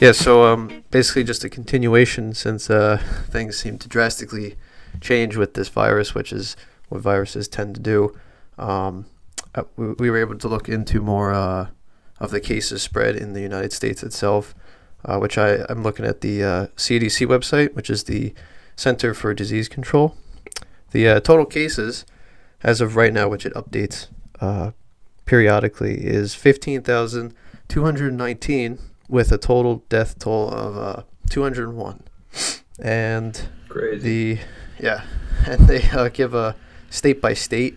Yeah, so basically just a continuation since things seem to drastically change with this virus, which is what viruses tend to do. Um, we were able to look into more of the cases spread in the United States itself, which I'm looking at the CDC website, which is the Center for Disease Control. The total cases, as of right now, which it updates periodically, is 15,219 with a total death toll of 201. And Crazy. and they give a state by state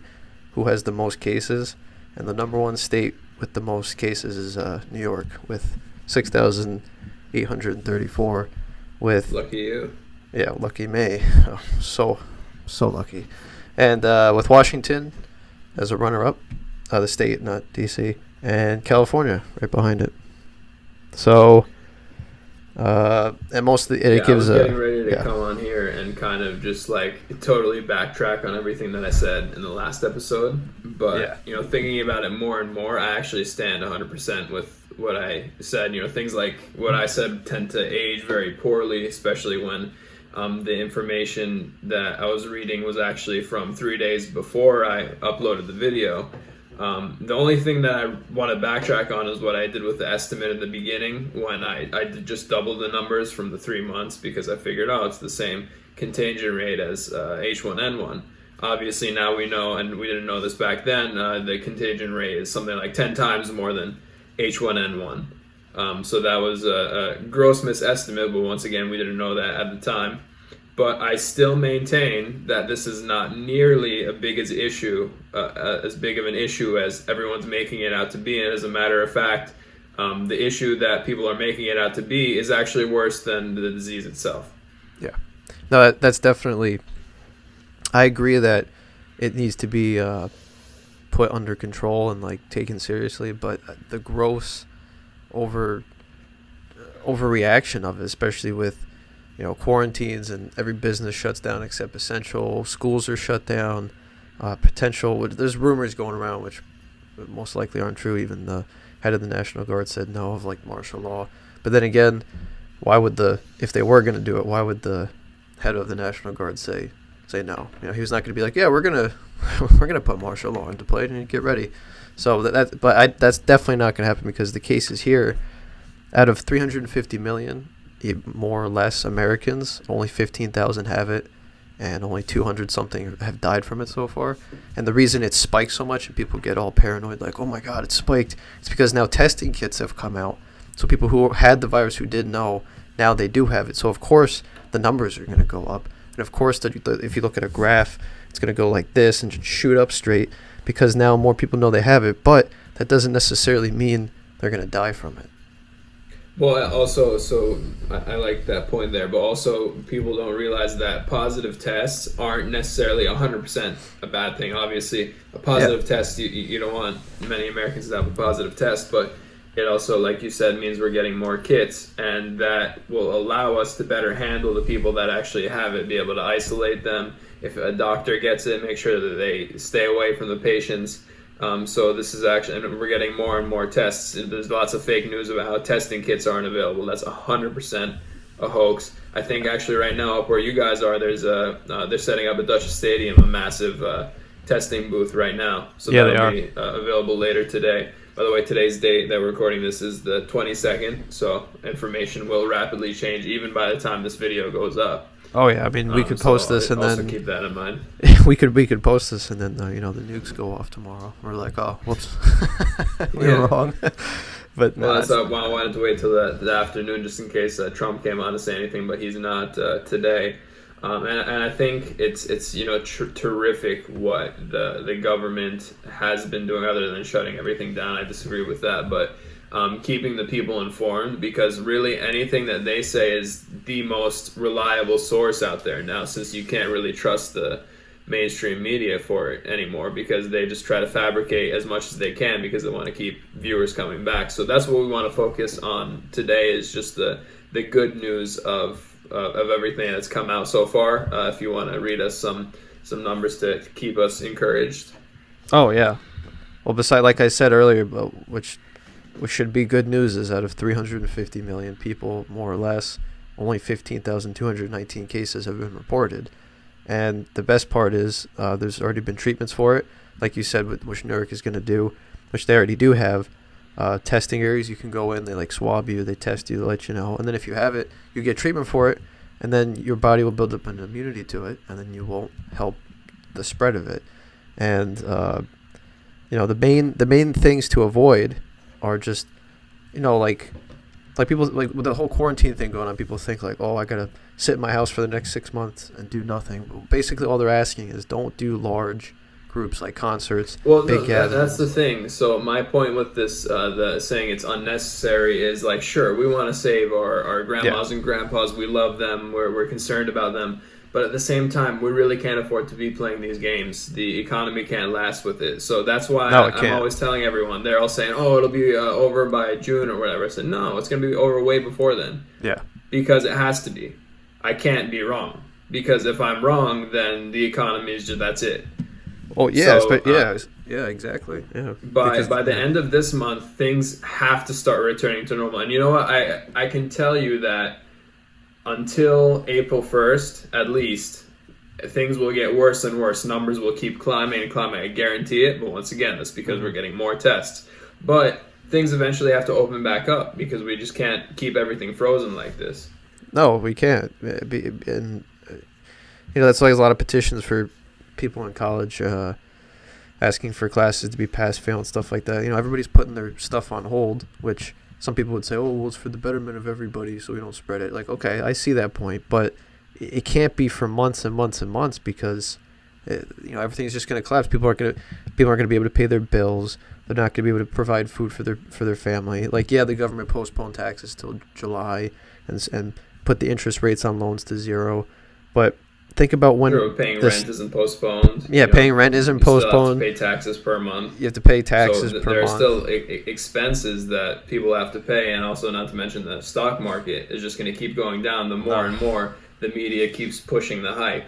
who has the most cases, and the number one state with the most cases is New York with 6,834. With Lucky you. Yeah, lucky me. Oh, so lucky. And with Washington as a runner-up, the state, not D.C., and California right behind it. So, and most of it gives. I was getting ready to come on here and kind of just like totally backtrack on everything that I said in the last episode. But thinking about it more and more, I actually stand 100% with what I said. Things like what I said tend to age very poorly, especially when the information that I was reading was actually from 3 days before I uploaded the video. The only thing that I want to backtrack on is what I did with the estimate in the beginning when I just doubled the numbers from the 3 months because I figured, it's the same contagion rate as H1N1. Obviously now we know, and we didn't know this back then, the contagion rate is something like 10 times more than H1N1. So that was a gross misestimate, but once again, we didn't know that at the time. But I still maintain that this is not nearly as big of an issue as everyone's making it out to be. And as a matter of fact, the issue that people are making it out to be is actually worse than the disease itself. Yeah. No, that's definitely... I agree that it needs to be put under control and taken seriously, but the gross overreaction of it, especially with quarantines and every business shuts down except essential, schools are shut down, there's rumors going around which most likely aren't true. Even the head of the National Guard said no of martial law. But then again, if they were going to do it, why would the head of the National Guard say no? He was not going to be like, yeah, we're going to put martial law into play and get ready. So that's definitely not going to happen because the cases here, out of 350 million, more or less Americans, only 15,000 have it, and only 200 something have died from it so far. And the reason it spiked so much and people get all paranoid, like, oh my God, it spiked, it's because now testing kits have come out. So people who had the virus who didn't know, now they do have it. So of course the numbers are going to go up. And of course, if you look at a graph, it's going to go like this and just shoot up straight because now more people know they have it. But that doesn't necessarily mean they're going to die from it. Well, also, so I like that point there, but also people don't realize that positive tests aren't necessarily 100% a bad thing. Obviously, a positive test, you don't want many Americans to have a positive test, but it also, like you said, means we're getting more kits, and that will allow us to better handle the people that actually have it, be able to isolate them. If a doctor gets it, make sure that they stay away from the patients. So this is actually, and we're getting more and more tests. There's lots of fake news about how testing kits aren't available. That's 100% a hoax. I think actually right now up where you guys are, they're setting up at Dutchess Stadium a massive testing booth right now. So that'll be available later today. By the way, today's date that we're recording this is the 22nd, so information will rapidly change even by the time this video goes up. Oh yeah, I mean we could post this and also then keep that in mind. we could post this and then the nukes go off tomorrow. We're like, oh, whoops, we were wrong. But that's why I wanted to wait till the afternoon just in case Trump came on to say anything, but he's not today. And I think it's terrific what the government has been doing other than shutting everything down. I disagree with that, but keeping the people informed, because really anything that they say is the most reliable source out there now, since you can't really trust the mainstream media for it anymore because they just try to fabricate as much as they can because they want to keep viewers coming back. So that's what we want to focus on today, is just the good news of everything that's come out so far. If you want to read us some numbers to keep us encouraged. Oh yeah. Well, besides, like I said earlier, which which should be good news, is out of 350 million people, more or less, only 15,219 cases have been reported. And the best part is there's already been treatments for it, like you said, which New York is going to do, which they already do have. Testing areas you can go in, they like swab you, they test you, they let you know. And then if you have it, you get treatment for it, and then your body will build up an immunity to it, and then you won't help the spread of it. And the main things to avoid are just, like people, like with the whole quarantine thing going on, people think like, oh, I gotta sit in my house for the next 6 months and do nothing. But basically all they're asking is don't do large groups like concerts, big gatherings. That's the thing. So my point with this, the saying it's unnecessary, is like, sure, we want to save our grandmas and grandpas. We love them. We're concerned about them. But at the same time, we really can't afford to be playing these games. The economy can't last with it. So that's why I'm always telling everyone. They're all saying, oh, it'll be over by June or whatever. I said, no, it's going to be over way before then. Yeah. Because it has to be. I can't be wrong. Because if I'm wrong, then the economy is just, that's it. Oh, yeah. So, yeah, exactly. Yeah. By the end of this month, things have to start returning to normal. And you know what? I can tell you that until April 1st, at least, things will get worse and worse. Numbers will keep climbing and climbing. I guarantee it. But once again, that's because we're getting more tests. But things eventually have to open back up because we just can't keep everything frozen like this. No, we can't. And, that's why there's a lot of petitions for people in college asking for classes to be pass-fail and stuff like that. Everybody's putting their stuff on hold, which some people would say, oh, well, it's for the betterment of everybody so we don't spread it. Like, okay, I see that point, but it can't be for months and months and months because, everything's just going to collapse. People aren't going to be able to pay their bills. They're not going to be able to provide food for their family. Like, yeah, the government postponed taxes till July and put the interest rates on loans to zero, but think about when paying rent isn't postponed. Yeah, paying rent isn't postponed. You still have to pay taxes per month. You have to pay taxes per month. There are still expenses that people have to pay, and also not to mention the stock market is just going to keep going down the more and more the media keeps pushing the hype.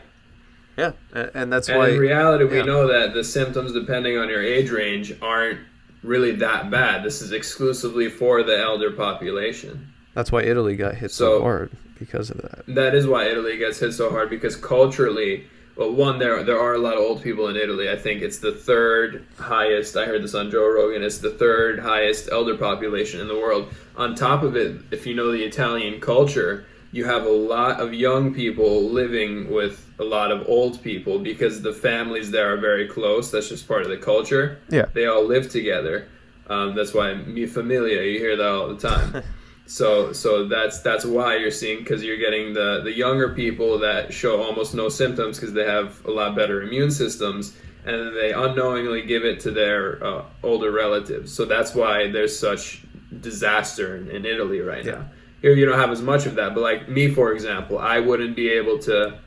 Yeah, and that's why... in reality, we know that the symptoms, depending on your age range, aren't really that bad. This is exclusively for the elder population. That's why Italy got hit so hard. Because of that. That is why Italy gets hit so hard, because culturally, well, one, there are a lot of old people in Italy. I think it's the third highest, I heard this on Joe Rogan, it's the third highest elder population in the world. On top of it, if you know the Italian culture, you have a lot of young people living with a lot of old people because the families there are very close. That's just part of the culture. Yeah. They all live together. That's why mi familia, you hear that all the time. So that's why you're seeing, because you're getting the younger people that show almost no symptoms because they have a lot better immune systems, and then they unknowingly give it to their older relatives. So that's why there's such disaster in Italy right now. Here you don't have as much of that, but like me, for example, I wouldn't be able to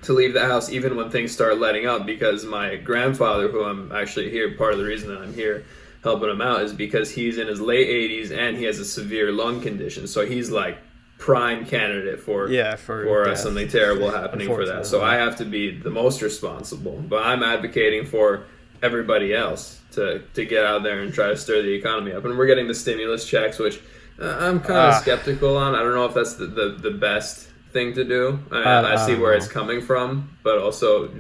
leave the house even when things start letting up because my grandfather, who I'm actually here, part of the reason that I'm here helping him out is because he's in his late 80s and he has a severe lung condition. So he's like prime candidate for something terrible happening for that. So I have to be the most responsible. But I'm advocating for everybody else to get out there and try to stir the economy up. And we're getting the stimulus checks, which I'm kind of skeptical on. I don't know if that's the best thing to do. I see where it's coming from, but also...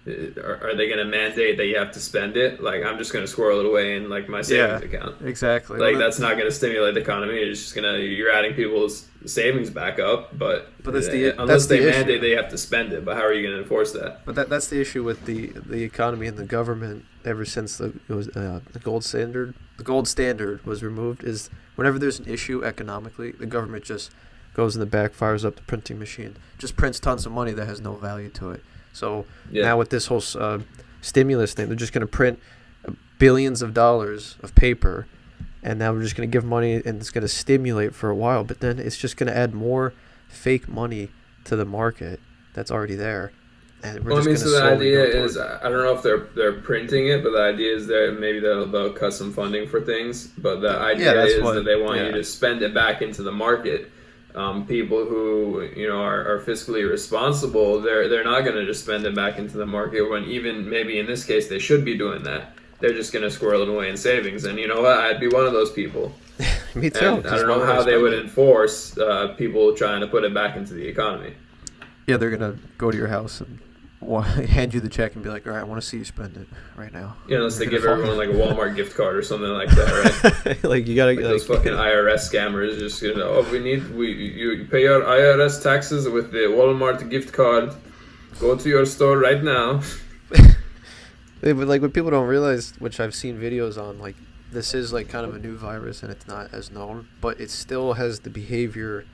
are they going to mandate that you have to spend it? Like, I'm just going to squirrel it away in like my savings account. Exactly. Like, that's not going to stimulate the economy. It's just you're adding people's savings back up. But unless they mandate they have to spend it. But how are you going to enforce that? But that's the issue with the economy and the government ever since the gold standard. The gold standard was removed. Is whenever there's an issue economically, the government just goes in the back, fires up the printing machine, just prints tons of money that has no value to it. So now with this whole stimulus thing, they're just going to print billions of dollars of paper, and now we're just going to give money, and it's going to stimulate for a while. But then it's just going to add more fake money to the market that's already there. And we're the idea is, I don't know if they're printing it, but the idea is that maybe they'll cut some funding for things. But the idea is that they want you to spend it back into the market. People who are fiscally responsible, they're not going to just spend it back into the market when even maybe in this case they should be doing that. they're just going to squirrel it away in savings. And you know what? I'd be one of those people. Me too. And I don't know how they would enforce people trying to put it back into the economy. Yeah, they're going to go to your house and hand you the check and be like, all right, I want to see you spend it right now. Yeah, unless they give everyone like a Walmart gift card or something like that, right? Like you gotta like those fucking IRS scammers just you pay your IRS taxes with the Walmart gift card. Go to your store right now. But like what people don't realize, which I've seen videos on, like this is like kind of a new virus and it's not as known, but it still has the behavior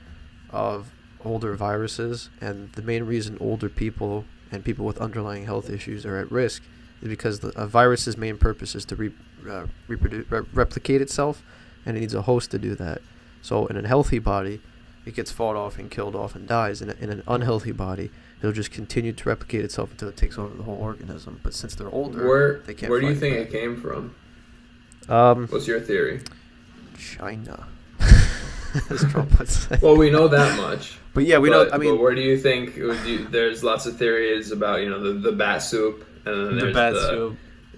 of older viruses, and the main reason older people and people with underlying health issues are at risk is because a virus's main purpose is to replicate itself, and it needs a host to do that. So in a healthy body, it gets fought off and killed off and dies. In an unhealthy body, it'll just continue to replicate itself until it takes over the whole organism. But since they're older, they can't. Where do you think it came from? What's your theory? China. As Trump would say. Well, we know that much. But yeah, we know. I mean, but where do you think? There's lots of theories about the bat soup, and then there's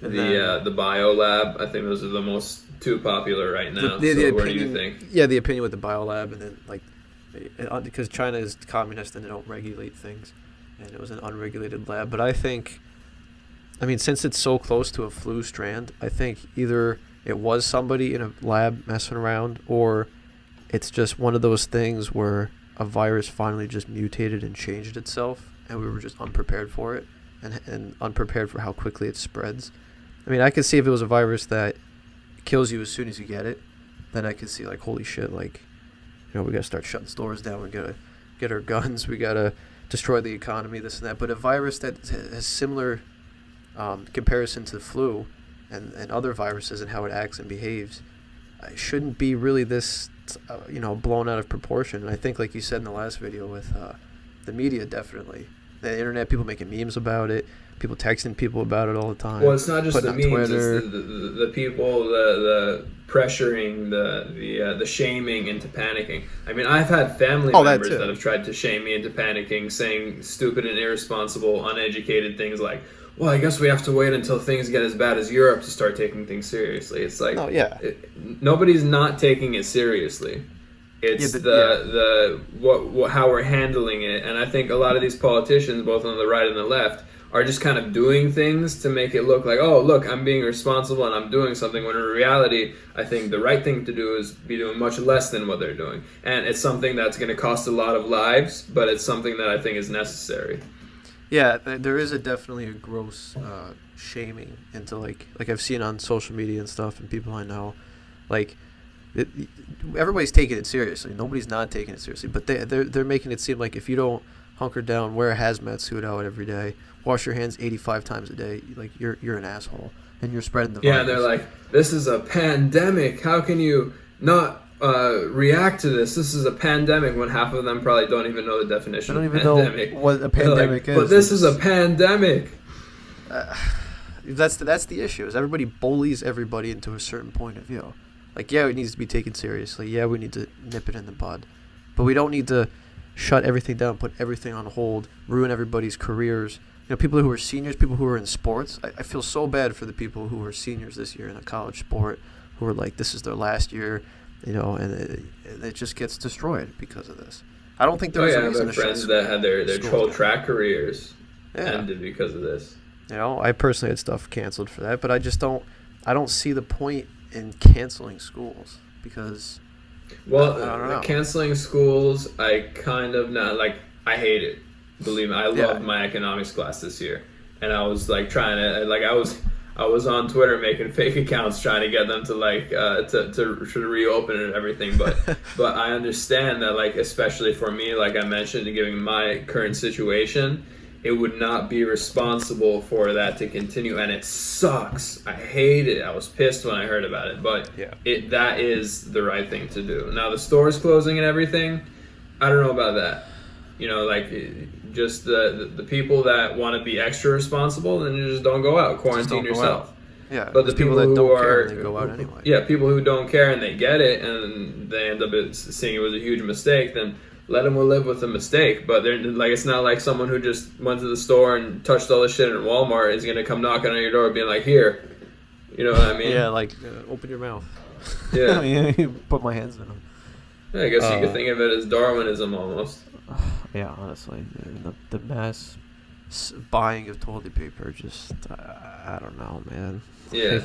the bio lab. I think those are the most two popular right now. Where do you think? Yeah, the opinion with the bio lab, and then like because China is communist and they don't regulate things, and it was an unregulated lab. But I think, I mean, since it's so close to a flu strand, I think either it was somebody in a lab messing around, or it's just one of those things where a virus finally just mutated and changed itself, and we were just unprepared for it, and unprepared for how quickly it spreads. I mean, I could see if it was a virus that kills you as soon as you get it, then I could see like, holy shit, like, we gotta start shutting stores down, we gotta get our guns, we gotta destroy the economy, this and that. But a virus that has similar comparison to the flu and other viruses and how it acts and behaves, shouldn't be really this blown out of proportion. And I think, like you said in the last video with the media, definitely the internet, people making memes about it, people texting people about it all the time. Well, it's not just the memes, Twitter. It's the people, the pressuring, the shaming into panicking. I mean, I've had family members that have tried to shame me into panicking, saying stupid and irresponsible, uneducated things like, well, I guess we have to wait until things get as bad as Europe to start taking things seriously. It's like, nobody's not taking it seriously. It's how we're handling it. And I think a lot of these politicians, both on the right and the left, are just kind of doing things to make it look like, oh, look, I'm being responsible and I'm doing something, when in reality, I think the right thing to do is be doing much less than what they're doing. And it's something that's going to cost a lot of lives, but it's something that I think is necessary. Yeah, there is definitely a gross shaming into like I've seen on social media and stuff, and people I know, like everybody's taking it seriously. Nobody's not taking it seriously, but they're making it seem like if you don't hunker down, wear a hazmat suit out every day, wash your hands 85 times a day, like you're an asshole and you're spreading the virus. Yeah, they're like, this is a pandemic. How can you not react to this? This is a pandemic, when half of them probably don't even know the definition of pandemic. Know what a pandemic is. But this is a pandemic. That's the issue, is everybody bullies everybody into a certain point of view. Like, yeah, it needs to be taken seriously. Yeah, we need to nip it in the bud. But we don't need to shut everything down, put everything on hold, ruin everybody's careers. People who are seniors, people who are in sports. I feel so bad for the people who are seniors this year in a college sport, who are like, this is their last year, and it just gets destroyed because of this. I don't think there's a reason to shut friends that had their troll track careers ended because of this. I personally had stuff canceled for that, but I don't see the point in canceling schools, because canceling schools, I kind of not like. I hate it. Believe me, I loved my economics class this year, and I was like trying to I was on Twitter making fake accounts trying to get them to to reopen it and everything, but I understand that, like, especially for me, like I mentioned, given my current situation, it would not be responsible for that to continue, and it sucks. I hate it. I was pissed when I heard about it, but that is the right thing to do. Now the store's closing and everything, I don't know about that. Just the people that want to be extra responsible, then you just don't go out, quarantine yourself. Yeah, but the people that who don't are care, they go out anyway. Yeah, people who don't care and they get it and they end up seeing it was a huge mistake, then let them live with the mistake. But they're like, it's not like someone who just went to the store and touched all the shit at Walmart is gonna come knocking on your door being like, here, You know what I mean? Yeah, like open your mouth. Yeah. You put my hands in them. Yeah, I guess you could think of it as Darwinism almost. Yeah, honestly, the mass buying of toilet paper just I don't know, man. Yeah. Like,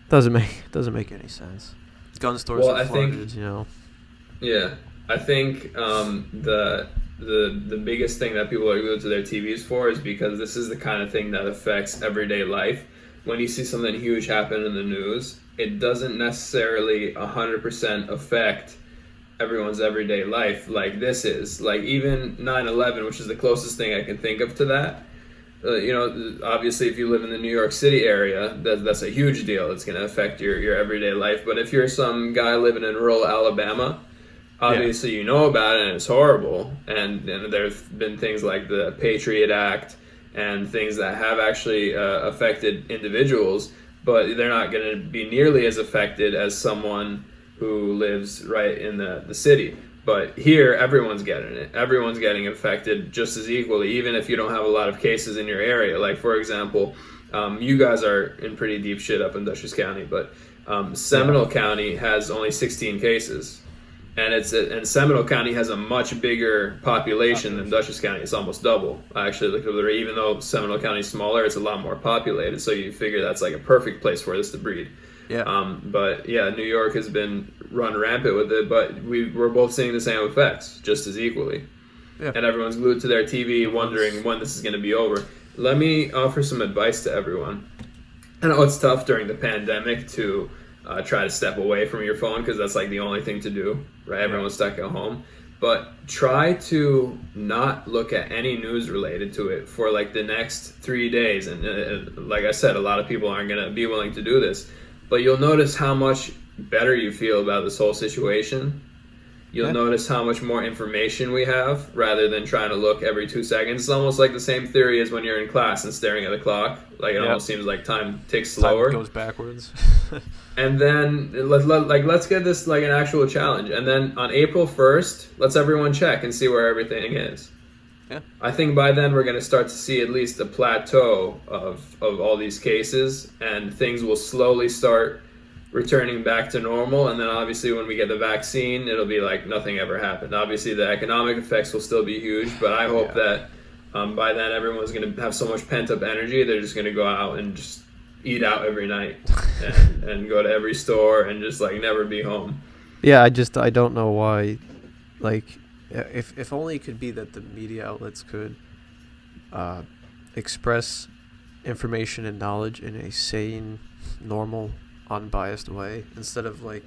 doesn't make any sense. Gun stores are flooded, you know. Yeah, I think the biggest thing that people are glued to their TVs for is because this is the kind of thing that affects everyday life. When you see something huge happen in the news, it doesn't necessarily 100% affect everyone's everyday life like this is. Like even 9/11, which is the closest thing I can think of to that. You know, obviously, if you live in the New York City area, that's a huge deal. It's going to affect your everyday life. But if you're some guy living in rural Alabama, obviously you know about it and it's horrible. And there's been things like the Patriot Act and things that have actually affected individuals, but they're not going to be nearly as affected as someone who lives right in the city. But here, everyone's getting it. Everyone's getting affected just as equally, even if you don't have a lot of cases in your area. Like, for example, you guys are in pretty deep shit up in Dutchess County, but Seminole County has only 16 cases. And Seminole County has a much bigger population than Dutchess County. It's almost double. I actually looked over there. Even though Seminole County is smaller, it's a lot more populated. So you figure that's like a perfect place for this to breed. Yeah. But yeah, New York has been run rampant with it, but we're both seeing the same effects just as equally. Yeah. And everyone's glued to their TV wondering when this is going to be over. Let me offer some advice to everyone. I know it's tough during the pandemic to try to step away from your phone because that's like the only thing to do, right? Everyone's stuck at home. But try to not look at any news related to it for like the next 3 days. And like I said, a lot of people aren't going to be willing to do this. But you'll notice how much better you feel about this whole situation. You'll notice how much more information we have rather than trying to look every 2 seconds. It's almost like the same theory as when you're in class and staring at the clock. Like it almost seems like time ticks slower. Time goes backwards. And then let's get this like an actual challenge. And then on April 1st, let's everyone check and see where everything is. Yeah. I think by then we're going to start to see at least a plateau of all these cases, and things will slowly start returning back to normal. And then obviously when we get the vaccine, it'll be like nothing ever happened. Obviously the economic effects will still be huge, but I hope that by then everyone's going to have so much pent-up energy, they're just going to go out and just eat out every night and go to every store and just like never be home. Yeah, I don't know why, like... If only it could be that the media outlets could express information and knowledge in a sane, normal, unbiased way, instead of like,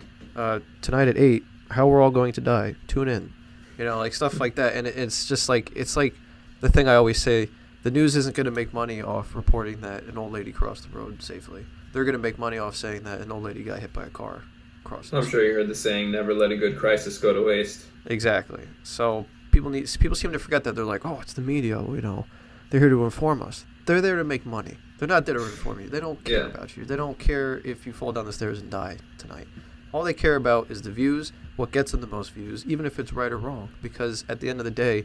tonight at 8, how we're all going to die, tune in. You know, like stuff like that. And it's just like, it's like the thing I always say, the news isn't going to make money off reporting that an old lady crossed the road safely. They're going to make money off saying that an old lady got hit by a car. I'm sure you heard the saying, never let a good crisis go to waste. Exactly. So people seem to forget that. They're like, oh, it's the media, you know. They're here to inform us. They're there to make money. They're not there to inform you. They don't care about you. They don't care if you fall down the stairs and die tonight. All they care about is the views, what gets them the most views, even if it's right or wrong. Because at the end of the day,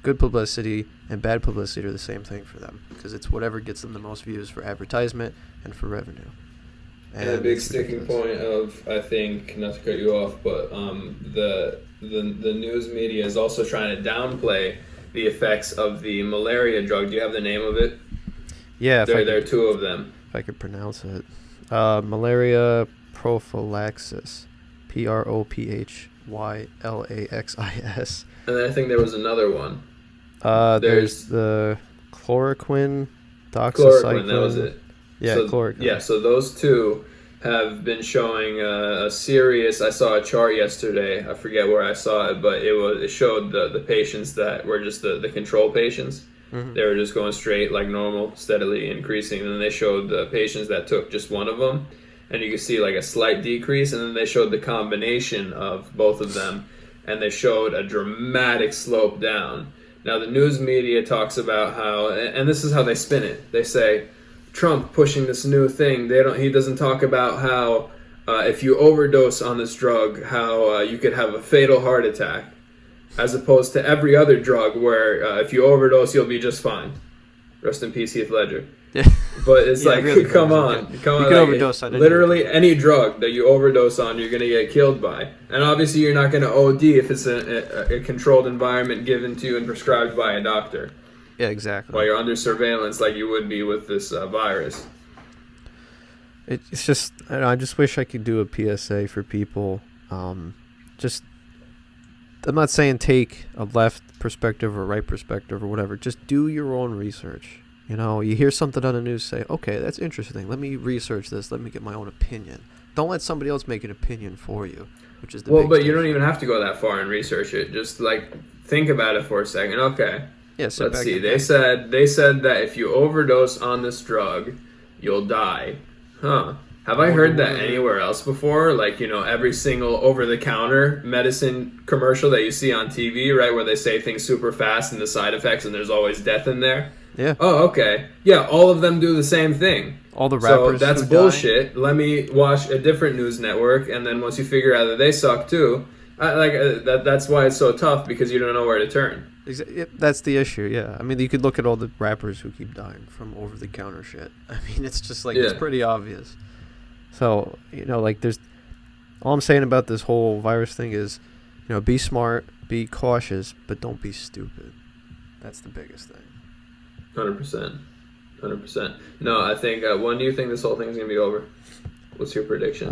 good publicity and bad publicity are the same thing for them. Because it's whatever gets them the most views for advertisement and for revenue. And a big sticking point of, I think, not to cut you off, but the news media is also trying to downplay the effects of the malaria drug. Do you have the name of it? Yeah. There are two of them. If I could pronounce it. Malaria prophylaxis. Prophylaxis. And I think there was another one. There's the chloroquine, doxycycline. Chloroquine, that was it. Yeah, chloroquine. Yeah, so those two have been showing a serious... I saw a chart yesterday. I forget where I saw it, but it showed the patients that were just the control patients. Mm-hmm. They were just going straight like normal, steadily increasing. And then they showed the patients that took just one of them, and you could see like a slight decrease. And then they showed the combination of both of them, and they showed a dramatic slope down. Now, the news media talks about how... And this is how they spin it. They say... Trump pushing this new thing. He doesn't talk about how if you overdose on this drug, how you could have a fatal heart attack, as opposed to every other drug where if you overdose, you'll be just fine. Rest in peace, Heath Ledger. But it's like, really come on. You can overdose on literally any drug that you overdose on, you're going to get killed by. And obviously, you're not going to OD if it's a controlled environment given to you and prescribed by a doctor. Yeah, exactly. While you're under surveillance like you would be with this virus. It's just, I just wish I could do a PSA for people. I'm not saying take a left perspective or right perspective or whatever. Just do your own research. You know, you hear something on the news, say, okay, that's interesting. Let me research this. Let me get my own opinion. Don't let somebody else make an opinion for you, which is the Well, but you don't even have to go that far and research it. Just, like, think about it for a second. Okay. Yeah, let's see. They said that if you overdose on this drug, you'll die. Huh. Have I heard that anywhere else before? Like, you know, every single over-the-counter medicine commercial that you see on TV, right, where they say things super fast and the side effects and there's always death in there? Yeah. Oh, okay. Yeah, all of them do the same thing. All the rappers. So that's bullshit. Let me watch a different news network, and then once you figure out that they suck too, that's why it's so tough, because you don't know where to turn. That's the issue, yeah. I mean, you could look at all the rappers who keep dying from over-the-counter shit. I mean, it's just like, it's pretty obvious. So, you know, like, all I'm saying about this whole virus thing is, you know, be smart, be cautious, but don't be stupid. That's the biggest thing. 100%. No, I think, when do you think this whole thing is going to be over? What's your prediction?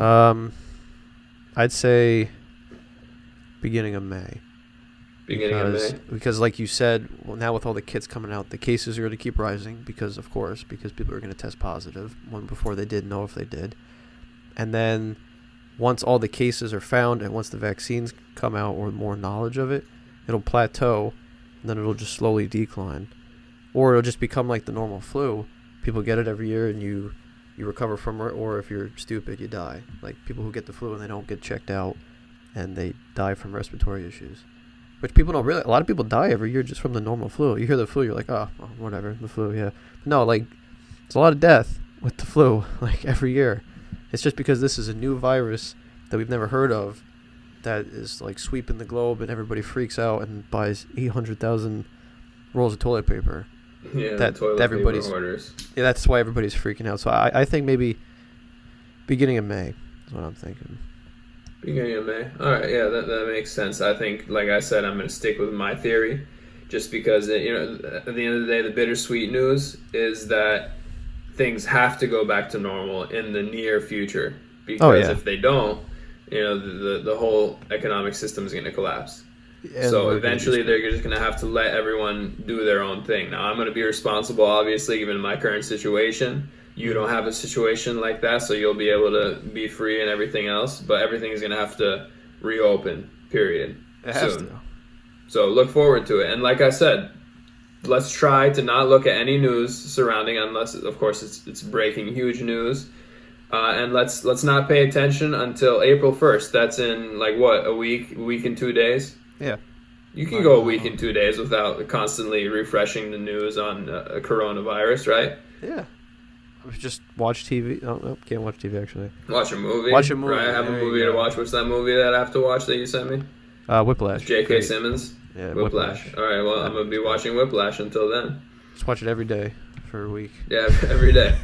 I'd say beginning of May. Because, like you said, well, now with all the kits coming out, the cases are going to keep rising because people are going to test positive when before they didn't know if they did. And then once all the cases are found and once the vaccines come out or more knowledge of it, it'll plateau and then it'll just slowly decline. Or it'll just become like the normal flu. People get it every year and you recover from it, or if you're stupid, you die. Like people who get the flu and they don't get checked out and they die from respiratory issues. Which people don't realize. A lot of people die every year just from the normal flu. You hear the flu, you're like, oh, whatever, the flu, yeah. No, like, it's a lot of death with the flu, like, every year. It's just because this is a new virus that we've never heard of that is, like, sweeping the globe and everybody freaks out and buys 800,000 rolls of toilet paper. Yeah, that toilet paper orders. Yeah, that's why everybody's freaking out. So I think maybe beginning of May is what I'm thinking. Beginning of May. All right, yeah, that makes sense. I think, like I said, I'm going to stick with my theory, just because, you know, at the end of the day, the bittersweet news is that things have to go back to normal in the near future. Because if they don't, you know, the whole economic system is going to collapse. And so eventually they're just going to have to let everyone do their own thing. Now, I'm going to be responsible, obviously, given my current situation. You don't have a situation like that, so you'll be able to be free and everything else. But everything is going to have to reopen, period. It has to. So look forward to it. And like I said, let's try to not look at any news surrounding, unless, of course, it's breaking huge news. And let's not pay attention until April 1st. That's in, like, what, a week and 2 days? Yeah. You can go a week and 2 days without constantly refreshing the news on a coronavirus, right? Yeah. Just watch TV. Oh, can't watch TV, actually. Watch a movie. Right, I have a movie to watch. What's that movie that I have to watch that you sent me? Whiplash. J.K. Simmons? Yeah, Whiplash. All right, well, I'm going to be watching Whiplash until then. Just watch it every day for a week. Yeah, every day.